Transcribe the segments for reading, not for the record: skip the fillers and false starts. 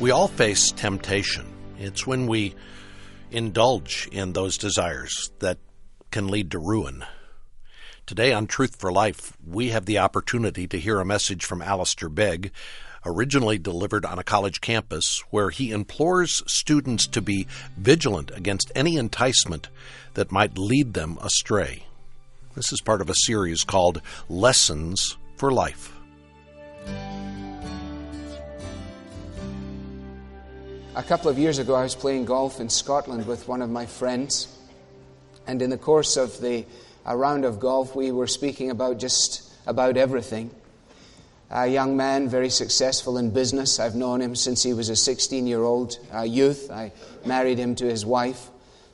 We all face temptation. It's when we indulge in those desires that can lead to ruin. Today on Truth for Life, we have the opportunity to hear a message from Alistair Begg, originally delivered on a college campus, where he implores students to be vigilant against any enticement that might lead them astray. This is part of a series called Lessons for Life. A couple of years ago, I was playing golf in Scotland with one of my friends, and in the course of a round of golf, we were speaking about just about everything. A young man, very successful in business. I've known him since he was a 16-year-old youth. I married him to his wife.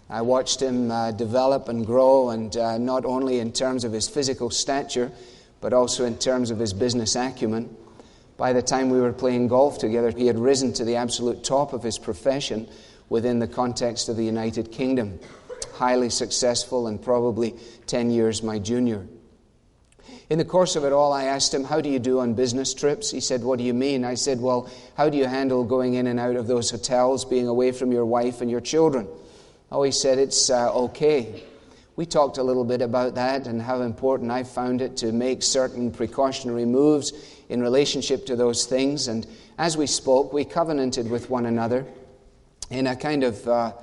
I watched him develop and grow, and not only in terms of his physical stature, but also in terms of his business acumen. By the time we were playing golf together, he had risen to the absolute top of his profession within the context of the United Kingdom. Highly successful and probably 10 years my junior. In the course of it all, I asked him, "How do you do on business trips?" He said, "What do you mean?" I said, "Well, how do you handle going in and out of those hotels, being away from your wife and your children?" Oh, he said, "It's okay." We talked a little bit about that and how important I found it to make certain precautionary moves in relationship to those things. And as we spoke, we covenanted with one another in a kind of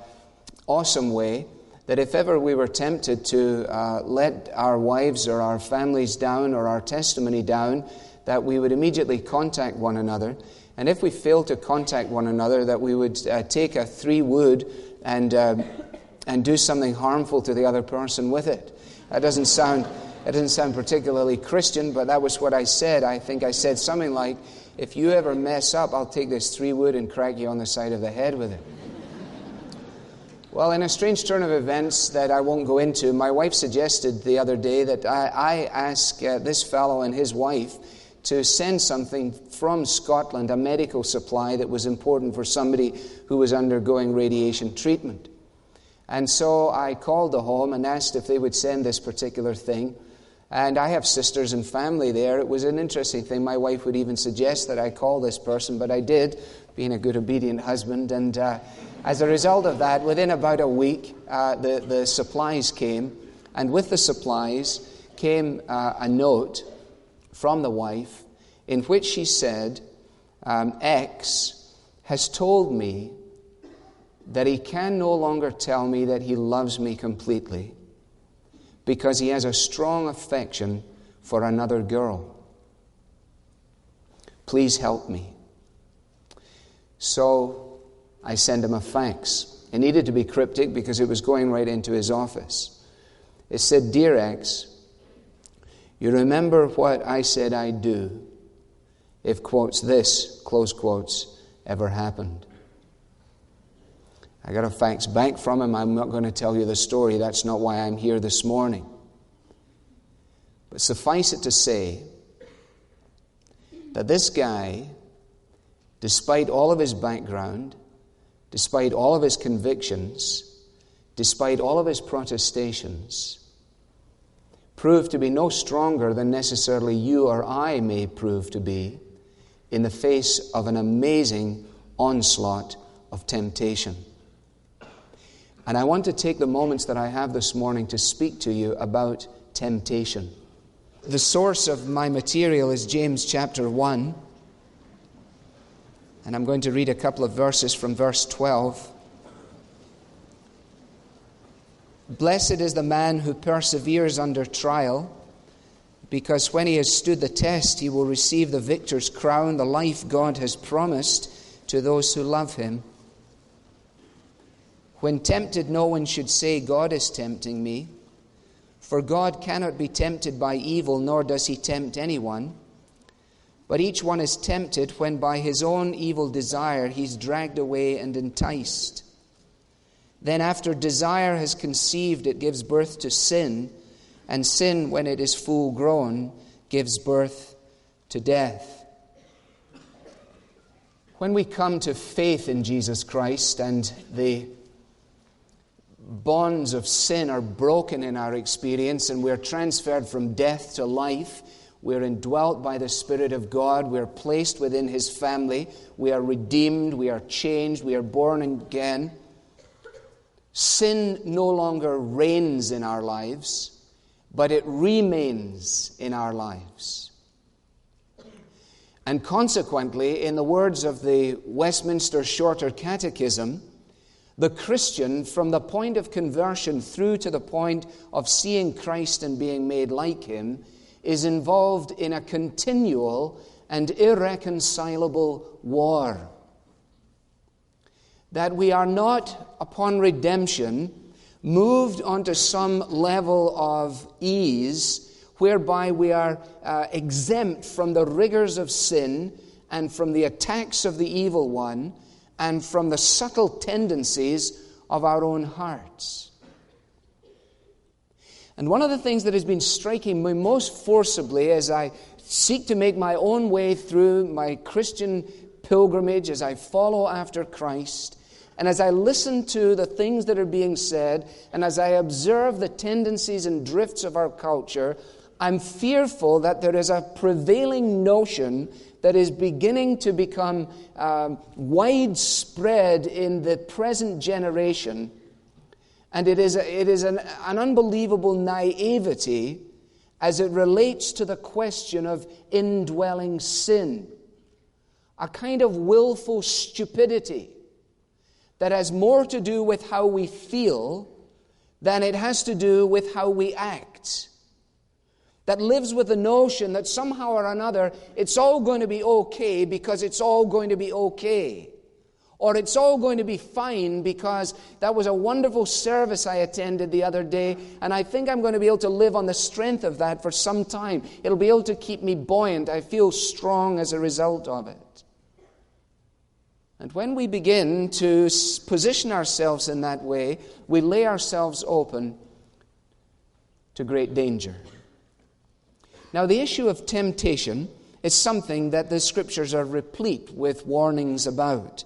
awesome way that if ever we were tempted to let our wives or our families down or our testimony down, that we would immediately contact one another. And if we failed to contact one another, that we would take a 3-wood and do something harmful to the other person with it. That doesn't sound particularly Christian, but that was what I said. I think I said something like, "If you ever mess up, I'll take this 3-wood and crack you on the side of the head with it." Well, in a strange turn of events that I won't go into, my wife suggested the other day that I ask this fellow and his wife to send something from Scotland, a medical supply that was important for somebody who was undergoing radiation treatment. And so I called the home and asked if they would send this particular thing. And I have sisters and family there. It was an interesting thing. My wife would even suggest that I call this person, but I did, being a good, obedient husband. And as a result of that, within about a week, the supplies came. And with the supplies came a note from the wife in which she said, X has told me that he can no longer tell me that he loves me completely because he has a strong affection for another girl. Please help me. So I sent him a fax. It needed to be cryptic because it was going right into his office. It said, "Dear X, you remember what I said I'd do if, quotes, this, close quotes, ever happened." I got a fax back from him. I'm not going to tell you the story. That's not why I'm here this morning. But suffice it to say that this guy, despite all of his background, despite all of his convictions, despite all of his protestations, proved to be no stronger than necessarily you or I may prove to be in the face of an amazing onslaught of temptation. And I want to take the moments that I have this morning to speak to you about temptation. The source of my material is James chapter 1. And I'm going to read a couple of verses from verse 12. "Blessed is the man who perseveres under trial, because when he has stood the test, he will receive the victor's crown, the life God has promised to those who love him. When tempted, no one should say, 'God is tempting me.' For God cannot be tempted by evil, nor does he tempt anyone. But each one is tempted when by his own evil desire he's dragged away and enticed. Then after desire has conceived, it gives birth to sin, and sin, when it is full grown, gives birth to death." When we come to faith in Jesus Christ and the bonds of sin are broken in our experience and we're transferred from death to life, We're indwelt by the Spirit of God. We're placed within His family. We are redeemed. We are changed. We are born again. Sin no longer reigns in our lives, but it remains in our lives. And consequently, in the words of the Westminster Shorter Catechism, the Christian, from the point of conversion through to the point of seeing Christ and being made like Him, is involved in a continual and irreconcilable war. That we are not, upon redemption, moved onto some level of ease whereby we are exempt from the rigors of sin and from the attacks of the evil one and from the subtle tendencies of our own hearts. And one of the things that has been striking me most forcibly as I seek to make my own way through my Christian pilgrimage, as I follow after Christ, and as I listen to the things that are being said, and as I observe the tendencies and drifts of our culture, I'm fearful that there is a prevailing notion that is beginning to become widespread in the present generation. And it is an unbelievable naivety as it relates to the question of indwelling sin. A kind of willful stupidity that has more to do with how we feel than it has to do with how we act. That lives with the notion that somehow or another it's all going to be okay because it's all going to be okay. Or it's all going to be fine because that was a wonderful service I attended the other day, and I think I'm going to be able to live on the strength of that for some time. It'll be able to keep me buoyant. I feel strong as a result of it. And when we begin to position ourselves in that way, we lay ourselves open to great danger. Now, the issue of temptation is something that the Scriptures are replete with warnings about.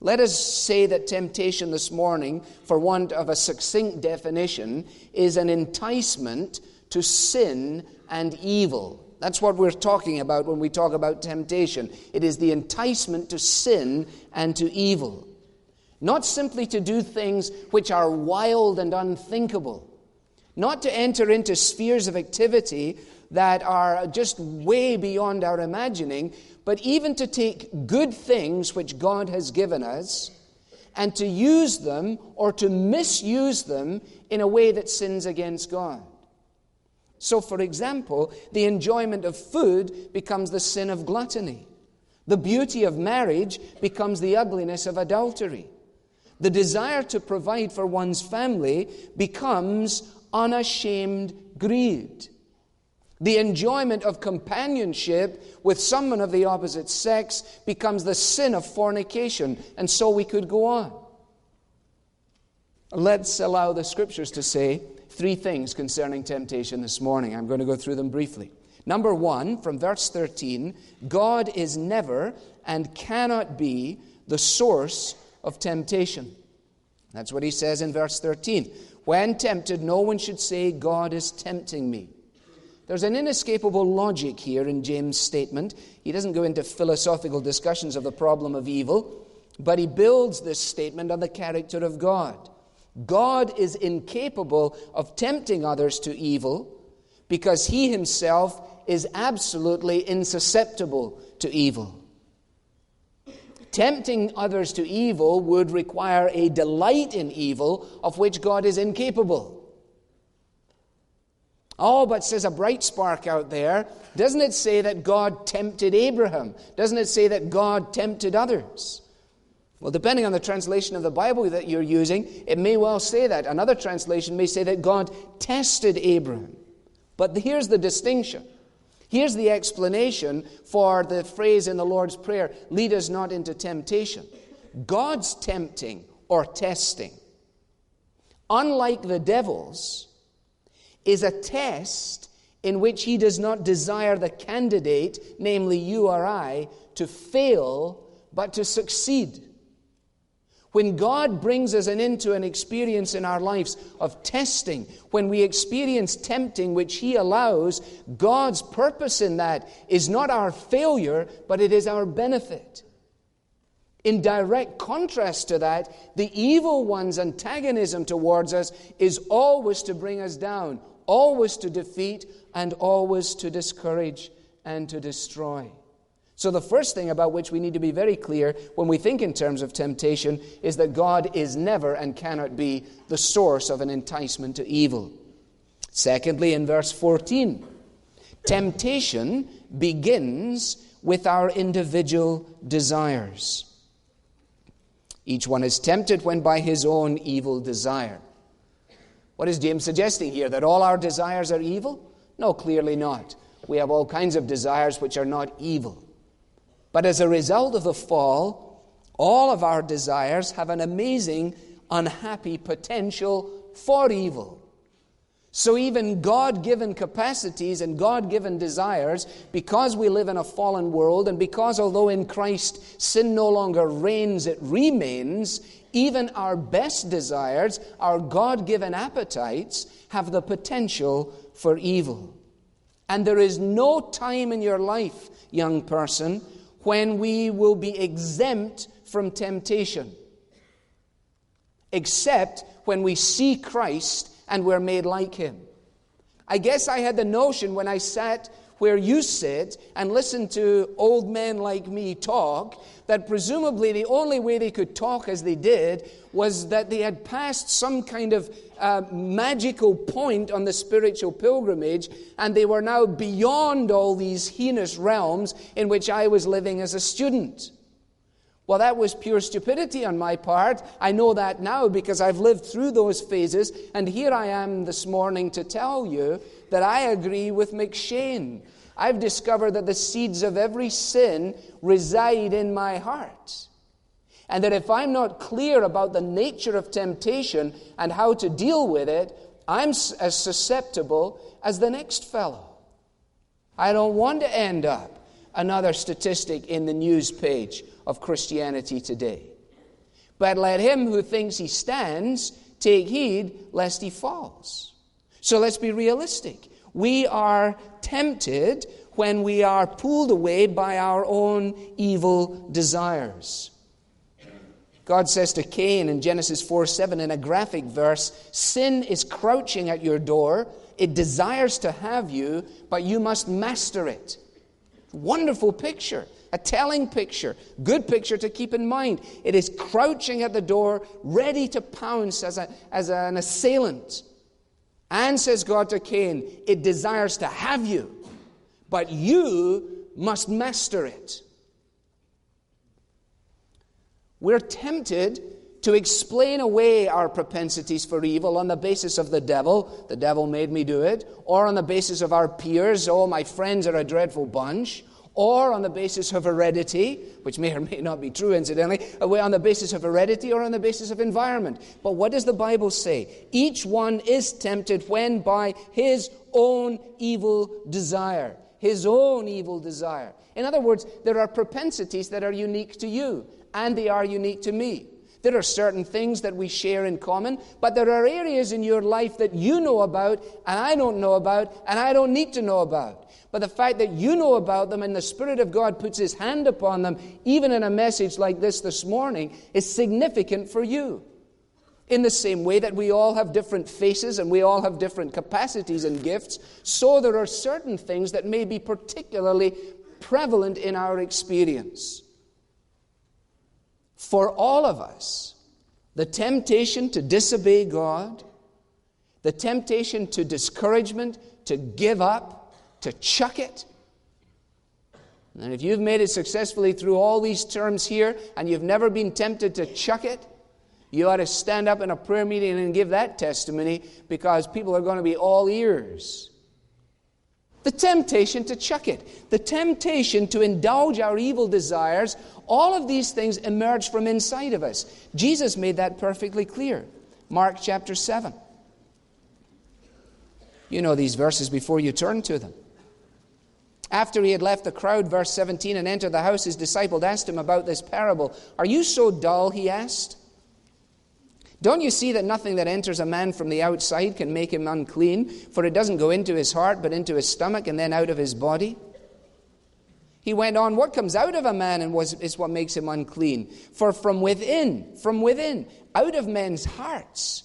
Let us say that temptation this morning, for want of a succinct definition, is an enticement to sin and evil. That's what we're talking about when we talk about temptation. It is the enticement to sin and to evil. Not simply to do things which are wild and unthinkable. Not to enter into spheres of activity that are just way beyond our imagining, but even to take good things which God has given us and to use them or to misuse them in a way that sins against God. So, for example, the enjoyment of food becomes the sin of gluttony. The beauty of marriage becomes the ugliness of adultery. The desire to provide for one's family becomes unashamed greed. The enjoyment of companionship with someone of the opposite sex becomes the sin of fornication, and so we could go on. Let's allow the Scriptures to say three things concerning temptation this morning. I'm going to go through them briefly. Number one, from verse 13, God is never and cannot be the source of temptation. That's what he says in verse 13. When tempted, no one should say, God is tempting me. There's an inescapable logic here in James' statement. He doesn't go into philosophical discussions of the problem of evil, but he builds this statement on the character of God. God is incapable of tempting others to evil because he himself is absolutely insusceptible to evil. Tempting others to evil would require a delight in evil of which God is incapable. Oh, but says a bright spark out there, doesn't it say that God tempted Abraham? Doesn't it say that God tempted others? Well, depending on the translation of the Bible that you're using, it may well say that. Another translation may say that God tested Abraham. But here's the distinction. Here's the explanation for the phrase in the Lord's Prayer, lead us not into temptation. God's tempting or testing, unlike the devil's, is a test in which he does not desire the candidate, namely you or I, to fail, but to succeed. When God brings us into an experience in our lives of testing, when we experience tempting which He allows, God's purpose in that is not our failure, but it is our benefit. In direct contrast to that, the evil one's antagonism towards us is always to bring us down, always to defeat, and always to discourage and to destroy. So the first thing about which we need to be very clear when we think in terms of temptation is that God is never and cannot be the source of an enticement to evil. Secondly, in verse 14, temptation begins with our individual desires. Each one is tempted when by his own evil desire. What is James suggesting here? That all our desires are evil? No, clearly not. We have all kinds of desires which are not evil. But as a result of the fall, all of our desires have an amazing, unhappy potential for evil. So even God-given capacities and God-given desires, because we live in a fallen world, and because although in Christ sin no longer reigns, it remains, even our best desires, our God-given appetites, have the potential for evil. And there is no time in your life, young person, when we will be exempt from temptation, except when we see Christ and we're made like Him. I guess I had the notion when I sat where you sit and listened to old men like me talk, that presumably the only way they could talk as they did was that they had passed some kind of magical point on the spiritual pilgrimage, and they were now beyond all these heinous realms in which I was living as a student. Well, that was pure stupidity on my part. I know that now because I've lived through those phases, and here I am this morning to tell you that I agree with McShane. I've discovered that the seeds of every sin reside in my heart. And that if I'm not clear about the nature of temptation and how to deal with it, I'm as susceptible as the next fellow. I don't want to end up another statistic in the news page of Christianity Today. But let him who thinks he stands take heed lest he falls. So let's be realistic. We are tempted when we are pulled away by our own evil desires. God says to Cain in Genesis 4:7 in a graphic verse, sin is crouching at your door. It desires to have you, but you must master it. Wonderful picture, a telling picture, good picture to keep in mind. It is crouching at the door, ready to pounce as an assailant. And says God to Cain, it desires to have you, but you must master it. We're tempted to explain away our propensities for evil on the basis of the devil made me do it, or on the basis of our peers, oh, my friends are a dreadful bunch, or on the basis of heredity, which may or may not be true incidentally, on the basis of heredity or on the basis of environment. But what does the Bible say? Each one is tempted when by his own evil desire. His own evil desire. In other words, there are propensities that are unique to you, and they are unique to me. There are certain things that we share in common, but there are areas in your life that you know about, and I don't know about, and I don't need to know about. But the fact that you know about them and the Spirit of God puts His hand upon them, even in a message like this morning, is significant for you. In the same way that we all have different faces and we all have different capacities and gifts, so there are certain things that may be particularly prevalent in our experience. For all of us, the temptation to disobey God, the temptation to discouragement, to give up, to chuck it. And if you've made it successfully through all these terms here and you've never been tempted to chuck it, you ought to stand up in a prayer meeting and give that testimony, because people are going to be all ears. The temptation to chuck it, the temptation to indulge our evil desires, all of these things emerge from inside of us. Jesus made that perfectly clear. Mark chapter 7. You know these verses before you turn to them. After he had left the crowd, verse 17, and entered the house, his disciples asked him about this parable. Are you so dull, he asked? Don't you see that nothing that enters a man from the outside can make him unclean? For it doesn't go into his heart, but into his stomach, and then out of his body. He went on, what comes out of a man is what makes him unclean. For from within, out of men's hearts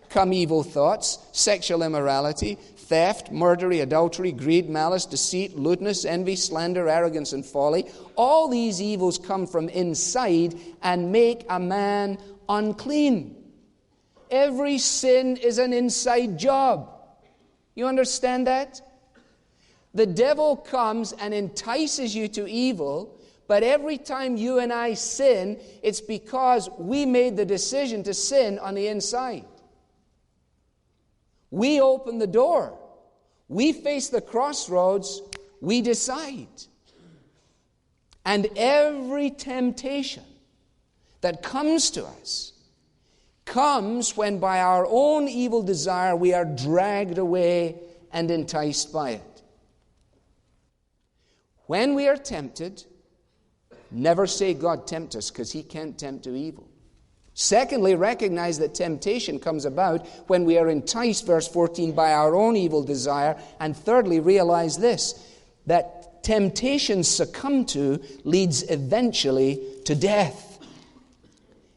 come evil thoughts, sexual immorality, theft, murder, adultery, greed, malice, deceit, lewdness, envy, slander, arrogance, and folly. All these evils come from inside and make a man unclean. Every sin is an inside job. You understand that? The devil comes and entices you to evil, but every time you and I sin, it's because we made the decision to sin on the inside. We open the door. We face the crossroads. We decide. And every temptation that comes to us comes when by our own evil desire we are dragged away and enticed by it. When we are tempted, never say, God tempt us, because He can't tempt to evil. Secondly, recognize that temptation comes about when we are enticed, verse 14, by our own evil desire. And thirdly, realize this, that temptation succumb to leads eventually to death.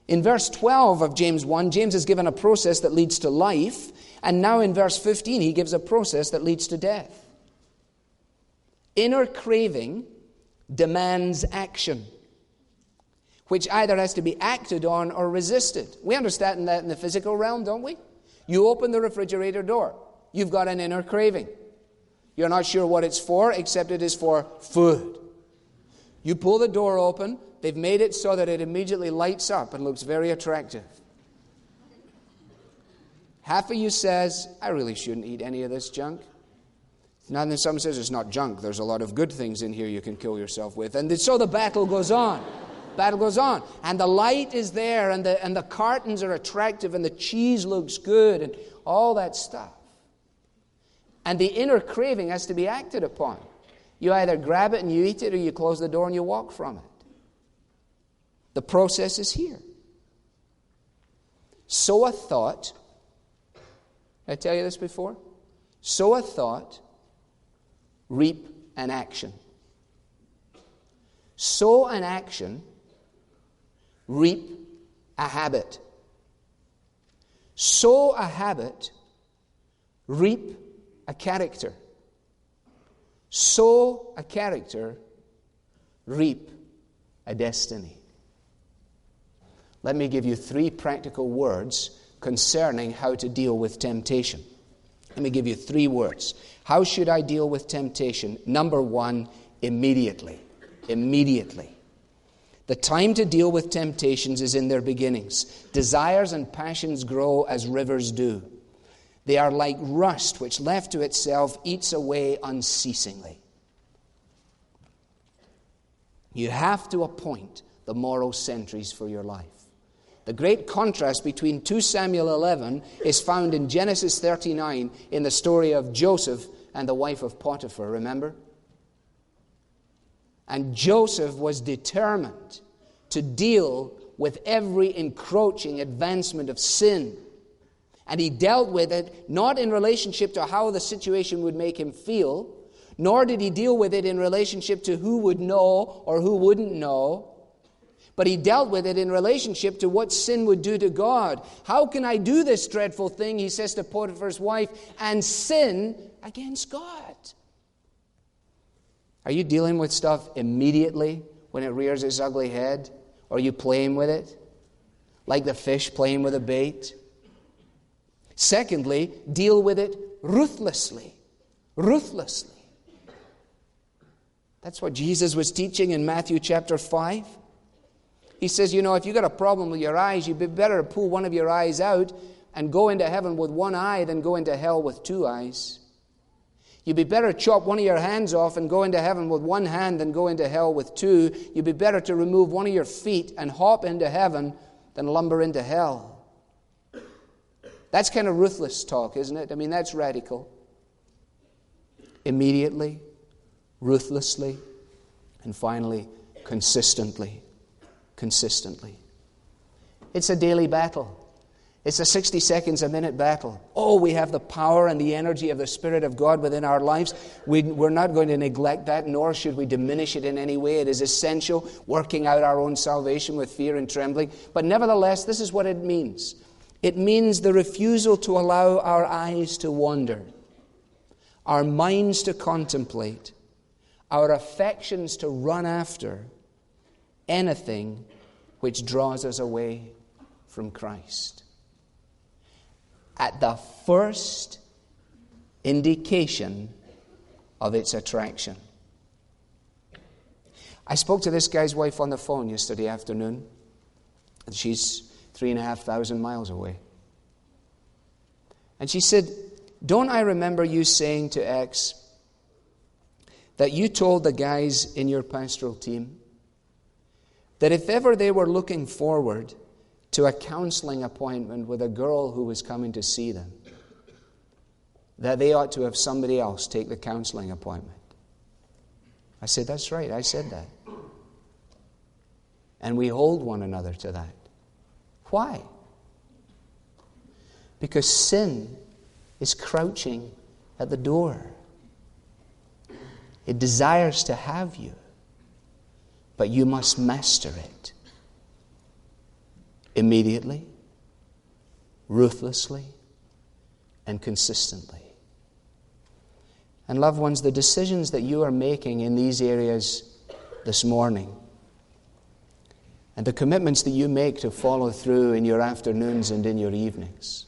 In verse 12 of James 1, James has given a process that leads to life, and now in verse 15 he gives a process that leads to death. Inner craving demands action, which either has to be acted on or resisted. We understand that in the physical realm, don't we? You open the refrigerator door. You've got an inner craving. You're not sure what it's for, except it is for food. You pull the door open. They've made it so that it immediately lights up and looks very attractive. Half of you says, I really shouldn't eat any of this junk. Now then someone says, it's not junk. There's a lot of good things in here you can kill yourself with. And so the battle goes on. Battle goes on. And the light is there, and the cartons are attractive, and the cheese looks good, and all that stuff. And the inner craving has to be acted upon. You either grab it and you eat it, or you close the door and you walk from it. The process is here. Sow a thought. Did I tell you this before? Sow a thought, reap an action. Sow an action, reap a habit. Sow a habit, reap a character. Sow a character, reap a destiny. Let me give you 3 practical words concerning how to deal with temptation. Let me give you 3 words. How should I deal with temptation? Number 1, immediately. Immediately. The time to deal with temptations is in their beginnings. Desires and passions grow as rivers do. They are like rust, which left to itself eats away unceasingly. You have to appoint the moral sentries for your life. The great contrast between 2 Samuel 11 is found in Genesis 39 in the story of Joseph and the wife of Potiphar, remember? And Joseph was determined to deal with every encroaching advancement of sin. And he dealt with it not in relationship to how the situation would make him feel, nor did he deal with it in relationship to who would know or who wouldn't know, but he dealt with it in relationship to what sin would do to God. How can I do this dreadful thing, he says to Potiphar's wife, and sin against God? Are you dealing with stuff immediately when it rears its ugly head? Or are you playing with it? Like the fish playing with a bait? Secondly, deal with it ruthlessly. Ruthlessly. That's what Jesus was teaching in Matthew chapter 5. He says, if you've got a problem with your eyes, you'd be better to pull one of your eyes out and go into heaven with one eye than go into hell with 2 eyes. You'd be better to chop one of your hands off and go into heaven with one hand than go into hell with 2. You'd be better to remove one of your feet and hop into heaven than lumber into hell. That's kind of ruthless talk, isn't it? That's radical. Immediately, ruthlessly, and finally, consistently. Consistently. It's a daily battle. It's a 60 seconds a minute battle. Oh, we have the power and the energy of the Spirit of God within our lives. We're not going to neglect that, nor should we diminish it in any way. It is essential, working out our own salvation with fear and trembling. But nevertheless, this is what it means. It means the refusal to allow our eyes to wander, our minds to contemplate, our affections to run after anything which draws us away from Christ. At the first indication of its attraction. I spoke to this guy's wife on the phone yesterday afternoon. She's 3,500 miles away. And she said, "Don't I remember you saying to X that you told the guys in your pastoral team that if ever they were looking forward to a counseling appointment with a girl who was coming to see them, that they ought to have somebody else take the counseling appointment?" I said, "That's right, I said that." And we hold one another to that. Why? Because sin is crouching at the door. It desires to have you, but you must master it. Immediately, ruthlessly, and consistently. And loved ones, the decisions that you are making in these areas this morning, and the commitments that you make to follow through in your afternoons and in your evenings,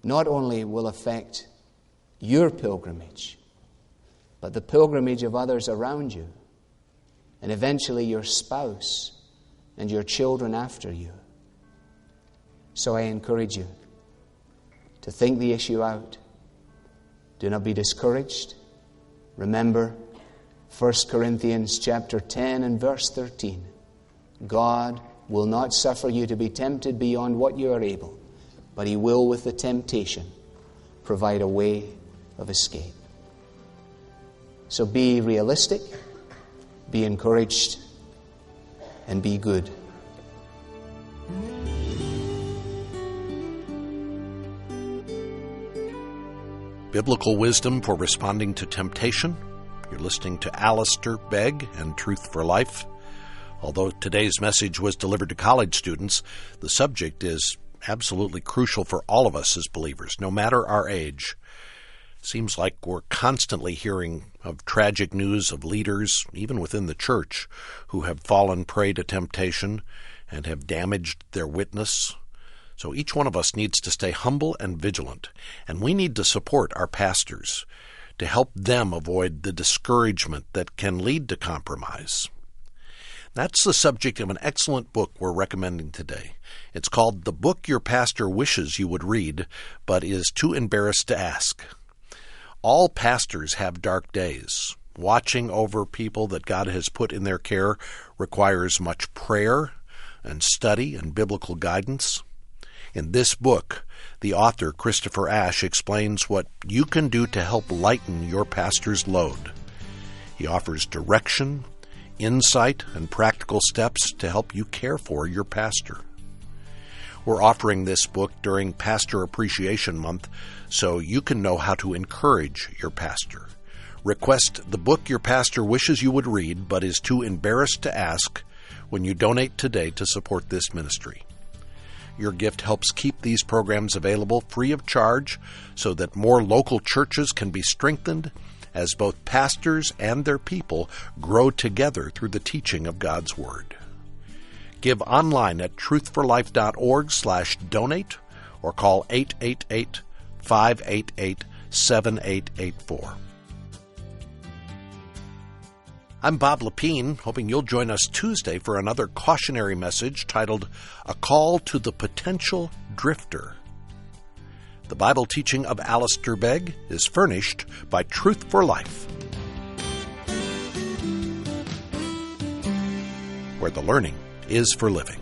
not only will affect your pilgrimage, but the pilgrimage of others around you, and eventually your spouse and your children after you. So I encourage you to think the issue out. Do not be discouraged. Remember 1 Corinthians chapter 10 and verse 13. God will not suffer you to be tempted beyond what you are able, but He will, with the temptation, provide a way of escape. So be realistic, be encouraged, and be good. Biblical wisdom for responding to temptation. You're listening to Alistair, Begg, and Truth for Life. Although today's message was delivered to college students, the subject is absolutely crucial for all of us as believers, no matter our age. Seems like we're constantly hearing of tragic news of leaders, even within the church, who have fallen prey to temptation and have damaged their witness. So each one of us needs to stay humble and vigilant, and we need to support our pastors to help them avoid the discouragement that can lead to compromise. That's the subject of an excellent book we're recommending today. It's called The Book Your Pastor Wishes You Would Read, but is too embarrassed to ask. All pastors have dark days. Watching over people that God has put in their care requires much prayer and study and biblical guidance. In this book, the author, Christopher Ash, explains what you can do to help lighten your pastor's load. He offers direction, insight, and practical steps to help you care for your pastor. We're offering this book during Pastor Appreciation Month so you can know how to encourage your pastor. Request The Book Your Pastor Wishes You Would Read, but is too embarrassed to ask when you donate today to support this ministry. Your gift helps keep these programs available free of charge so that more local churches can be strengthened as both pastors and their people grow together through the teaching of God's Word. Give online at truthforlife.org/donate or call 888-588-7884. I'm Bob Lapine, hoping you'll join us Tuesday for another cautionary message titled A Call to the Potential Drifter. The Bible teaching of Alistair Begg is furnished by Truth for Life, where the learning is for living.